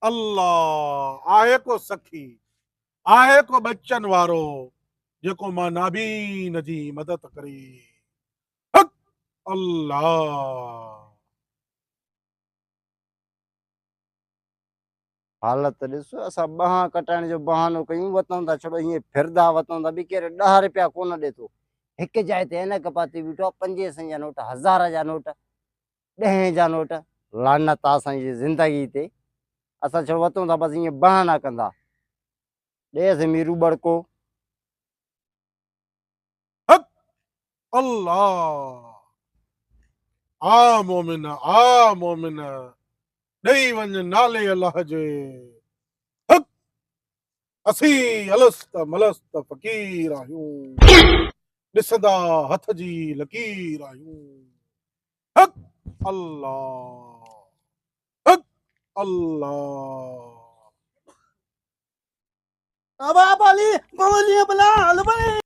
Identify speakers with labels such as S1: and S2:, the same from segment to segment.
S1: अल्लाह आहे को सखी, आहे को बच्चन वारो, जेको मां नाबीन जी मदद करे। हक अल्लाह।
S2: हालत ॾिसो असां ॿांह कटाइण जो बहानो कयूं, वतऊं था छड़ो हीअं फिरदा वतऊं था, ॿी केरु 10 रुपया कोन ॾे थो। हिक जाइ ते हिन कपाती बीठो 500 जा नोट, 1000 जा नोट, 10 जा नोट। लानत आहे असांजी ज़िंदगी ते। असां छड़ो वतऊं था बसि ईअं बहाना कंदा। ॾेसि मीरू बड़को।
S1: हक अल्लाह। आ मोमिन ॾेई वञ नाले अल्लाह जे। हक असी अलस्त मलस्त फ़कीर आहियूं, ॾिसंदा हथ जी लकीर आहियूं। हक अल्लाह। हक अल्लाह।
S3: Apa bali, bali bala, bali.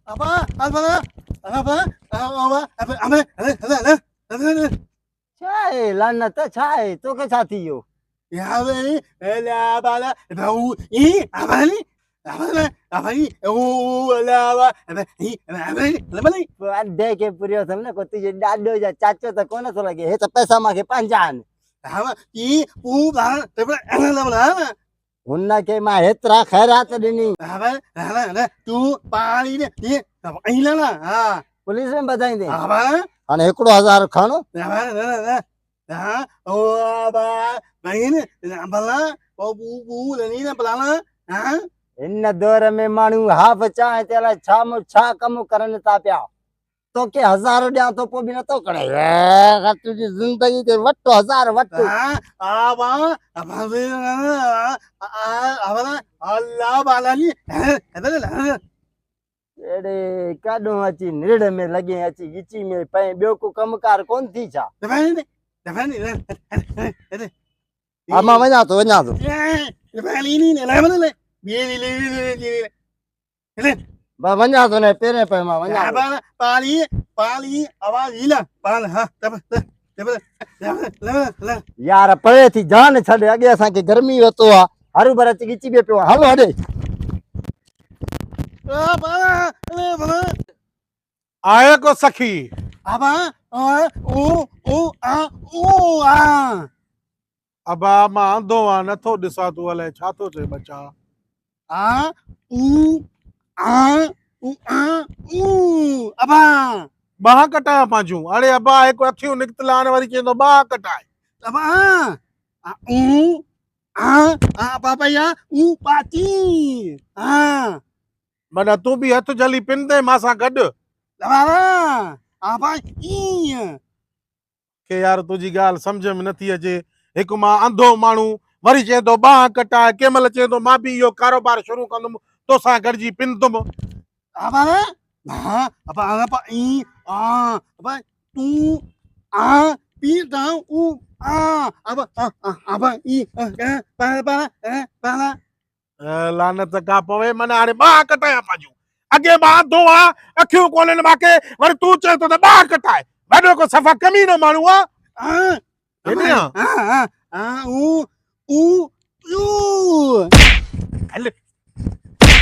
S3: Apa, apa, apa, apa.
S2: छा आहे लानत, छा आहे तोखे छा थी वियो?
S3: Ya bali, bala bala, bau, abali, abali, la, abali, bali.
S2: अॾे खे पुरियो अथमि न, को तुंहिंजो ॾाॾो या चाचो त कोन थो लॻे। हे त पैसा मूंखे पंहिंजा आहिनि।
S3: बला,
S2: हुनखे मां हेतिरा ख़ैरात ॾिनी,
S3: तू पाणी ने अहिला ना हां
S2: पुलिस में ॿधाईंदे।
S3: आबा
S2: हाणे हिकिड़ो 1000 खण।
S3: हां ओ आबा बहिन बला ओ बू लनी ना बलाना हां
S2: हिन दौर में माण्हू हाफ चांहि ते अलाए छा कमु करनि था पिया। तोखे 1000 ॾियां थो पोइ बि नथो करे। तुंहिंजी ज़िंदगी ते वठो 1000 वठो।
S3: आबा अल्लाह बालानी
S2: एड़े काॾों अची निड़ में लॻे, अची गिची में पए, ॿियो को कमकार कोन थी छा? हा मां वञा थो। बस वञा थो न, पहिरें पए मां वञा थो।
S3: पाली आवाज हीला पाल हां
S2: यार परे थी जान छॾ, अॻे असांखे गर्मी वतो आहे, हरू भर अची गिची बि पियो आहे। हलो हॾे।
S1: आहे को सखी,
S3: आबा ओ आ
S1: अबा मां अंधो आहियां, नथो ॾिसां, तूं अलाए छा थो चए बचा।
S3: आ ऊ अबा
S1: ॿाह कटायां पंहिंजूं। हाणे अबा हिकु अखियूं निकितल हाणे वरी चवंदो ॿाह कटाए।
S3: अबा पापा या ऊ पाची
S1: माना तूं बि हथ जली पिनदे मां सां गॾु।
S3: आबा ई
S1: के यार तुंहिंजी ॻाल्हि सम्झ में नथी अचे। हिकु मां अंधो माण्हू वरी चए थो ॿाह कटाए, कंहिं महिल चए थो मां बि इहो कारोबार शुरू कंदुमि, तोसां गॾिजी पिनदुमि।
S3: आबा apa apa I apa tu pi tau apa I para
S1: लानत का पवे। माना हाणे ॿाह कटायां पंहिंजूं। अॻे मां अंधो आहियां, अखियूं कोन्हनि मूंखे, वरी तूं चए थो त ॿाह कटाए। वॾो को सफ़ा कमीनो माण्हू आहे। हेॾे हल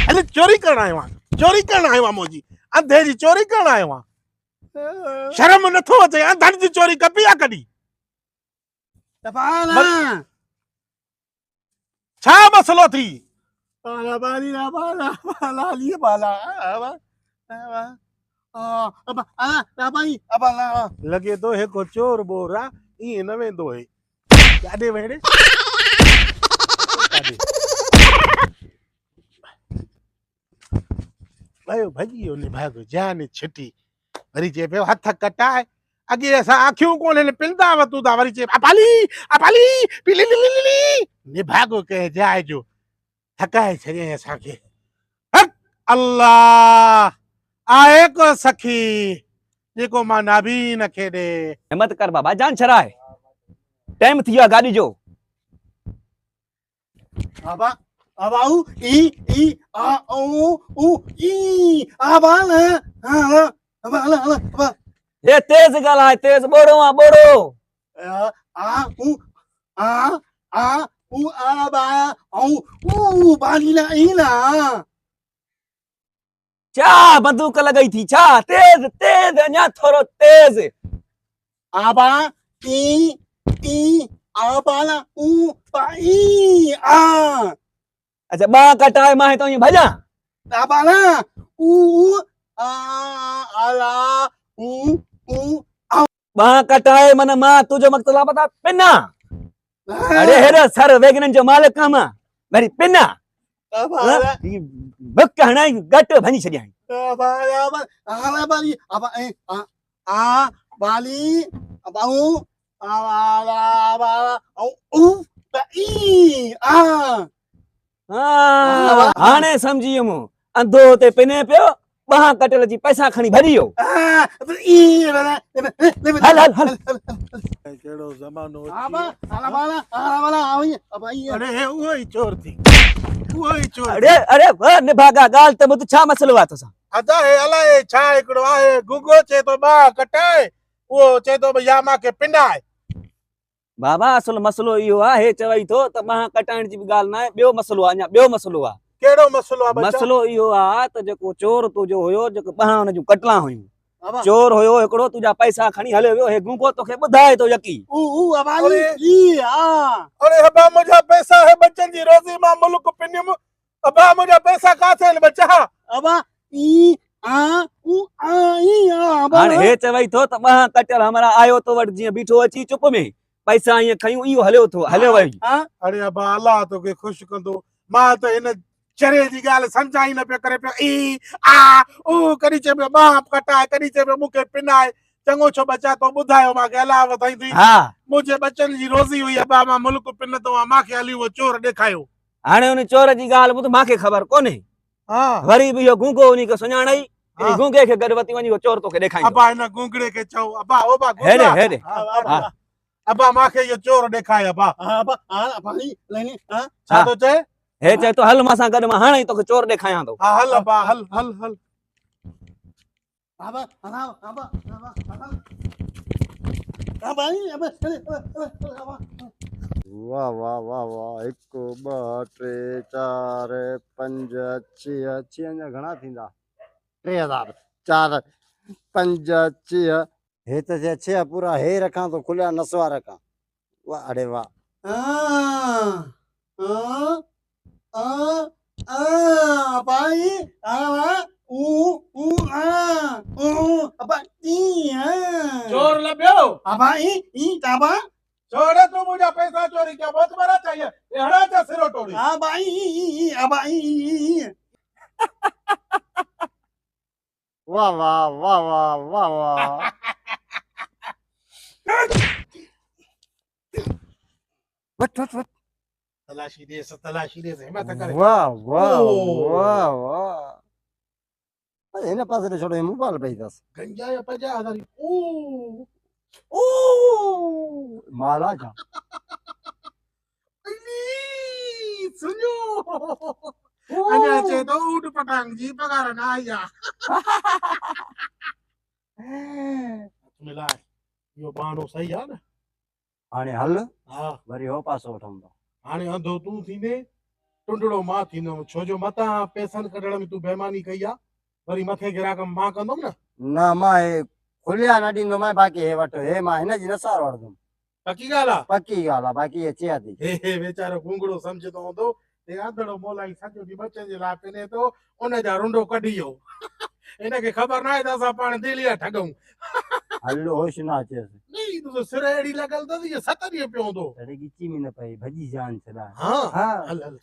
S1: हल, चोरी करण आयो आहियां, चोरी करण आयो आहियां, मुंहिंजी अंधे जी चोरी करण आयो आहियां। शर्म नथो अचे? अंधनि जी चोरी कबी आहे कॾहिं? छा मसलो थी? लॻे थो हिकु चोर बोर आहे, ईअं न वेंदो है। काॾे वेड़े वियो, भॼी वियो निभाग जान छिटी। वरी चए पियो हथ कटाए। अॻे असां अखियूं कोन्हनि, पिलंदा वतूं था, वरी चए अपाली अपाली निभागो कंहिं जाइ जो थकाए छॾियईं असांखे। हक अल्लाह। आहे को सखी जेको मां नाबीन खे ॾे।
S4: हिम्मत कर बाबा, जान छड़ाए, टाइम थी वियो गाड़ी जो।
S3: apa apa I apa apa
S4: ये तेज ॻाल्हाए, तेज बोड़ो आहे बोड़ो।
S3: आ ऊ आ बा ऊ बालीला ईला
S4: छा बंदूक लॻई थी छा तेज़ तेज़ अञा थोरो तेज़
S3: आबा ई आबाला ऊ पाई आ
S4: अच्छा ॿ कटाए मां हितां ई भॼां
S3: आबाला ऊ आ आला ऊ
S4: ॿ कटाए मन मां तुंहिंजो मक़सदु आहे पता पिना अरे हेॾो सर वेगननि जो मालिक आहियां मां वरी पिना
S3: आबाला
S4: बुक हणाई घटि भञी छॾियईं
S3: आबाला आला बाली आबा आ बाली अबाऊ आला आबाला ऊ पाई आ
S4: हा हाणे सम्झी वियुमि अंधो ते पिने पियो ॿाह कटियल जी पैसा खणी भॼी वियो हल हल हल
S1: कहिड़ो ज़मानो
S3: अरे
S1: उहो ई चोर थी उहो ई चोर
S4: अरे अरे वाह निभागा ॻाल्हि त ॿुध छा मसइलो आहे तोसां
S1: अदा हे अलाए छा हिकिड़ो आहे गुगो चए थो ॿाह कटाए उहो चए थो भई या मूंखे पिनाए
S4: बाबा असुल मसइलो इहो आहे चवई थो त ॿाह कटाइण जी बि ॻाल्हि न आहे ॿियो मसइलो आहे अञा ॿियो मसइलो आहे
S1: कहिड़ो मसइलो आहे बच्चा
S4: मसइलो इहो आहे त जेको चोर तुंहिंजो हुयो जेको ॿाह हुन जूं कटला हुयूं चोर हुयो हिकिड़ो तुंहिंजा पैसा खणी हलियो वियो हे गुंगो तोखे ॿुधाए थो यकी
S1: अरे अबा मुंहिंजा पैसा है बच्चन जी रोज़ी मां मुल्क पिनियुमि अबा मुंहिंजा पैसा काथे आहिनि बच्चा
S4: हाणे हे चवई थो त ॿाह कटियल हमारा आयो तो वटि जीअं बीठो अची चुप में पैसा ईअं खयूं इहो हलियो वई
S1: अरे अबा अल्लाह तोखे ख़ुशि कंदो मां त हिन चरे जी ॻाल्हि सम्झा ई न पियो करे पियो ई आ ऊ कॾहिं चए पियो ॿाह कटाए कॾहिं चए पियो मूंखे पिनाए चङो छो बचा तो ॿुधायो मूंखे अलाह वधाई थी
S4: हा
S1: मुंहिंजे बचनि जी रोज़ी हुई अबा मां मुल्क पिनंदो आहियां मूंखे हली उहो चोर ॾेखारियो
S4: हाणे हुन चोर जी ॻाल्हि ॿुध मूंखे ख़बर कोन्हे
S1: हा
S4: वरी बि इहो गुंगो उन खे सुञाणई गुंगे खे गॾु वठी वञी चोर तोखे ॾेखारींदो
S1: अबा हिन गुंगड़े खे चओ अबा ओ बा
S4: हेॾे हेॾे
S1: अबा मूंखे इहो चोर ॾेखारे अबा छा थो चए
S4: हे चए तो हल मां सां गॾु मां हाणे ई तोखे चोर ॾेखारियां थो
S1: हा हल अबा हल हल हल
S2: वाह वाह वाह वाह 1 2 3 4 5 6 6 जा घणा थींदा 3000 4 5 6 हे त थिया 6 पूरा हे रखां तो खुलिया नसवा रखां वाह अरे वाह
S1: चोर लभियो छोड़े तू मुझे पैसा चोरी किया बहुत बड़ा चाहिए ये हड़ा जा सिरो तोड़ी
S2: वाह वाह वाह वाह वाह वाह वट
S1: तलाशी दे हिम्मत करे
S2: वाह वाह वाह वाह अरे हिन पासे ॾे छोड़ो मोबाइल पई अथसि
S1: गंजा या 50,000 ओ
S2: माला छा
S1: सुनो अञा चए तो ऊट पटांग जी पगार ना आया मिला यो बाणो सही है ना
S2: हाणे हल
S1: हां
S2: वरी हो पासो वठूं था
S1: हाणे अंधो तू थींदे टुंडड़ो मां थींदो छो जो मता पैसन कढण में तू बेईमानी कई आ वरी मथे गिराक मां कंदम ना
S2: मां हे खुलिया न ॾींदो मां बाक़ी हे वठो हे मां हिन जी नसार वठंदुमि
S1: पक्की ॻाल्हि आहे
S2: पक्की ॻाल्हि आहे बाक़ी हे चया थी
S1: हे वेचारो गुंगड़ो सम्झंदो हूंदो हे आंधड़ो मोलाई सॼो ॾींहुं बचनि जे लाइ पिने थो उन जा रुंडो कढी वियो हिनखे ख़बर न आहे त असां पाण दिलीअ ठगूं
S2: हल होश न अचेसि
S1: नहीं तो सिर अहिड़ी लॻल अथसि इहो 7 ॾींहं पियो हूंदो
S2: तॾहिं ॻिची में न पई भॼी जान छॾाए
S1: हा हल हल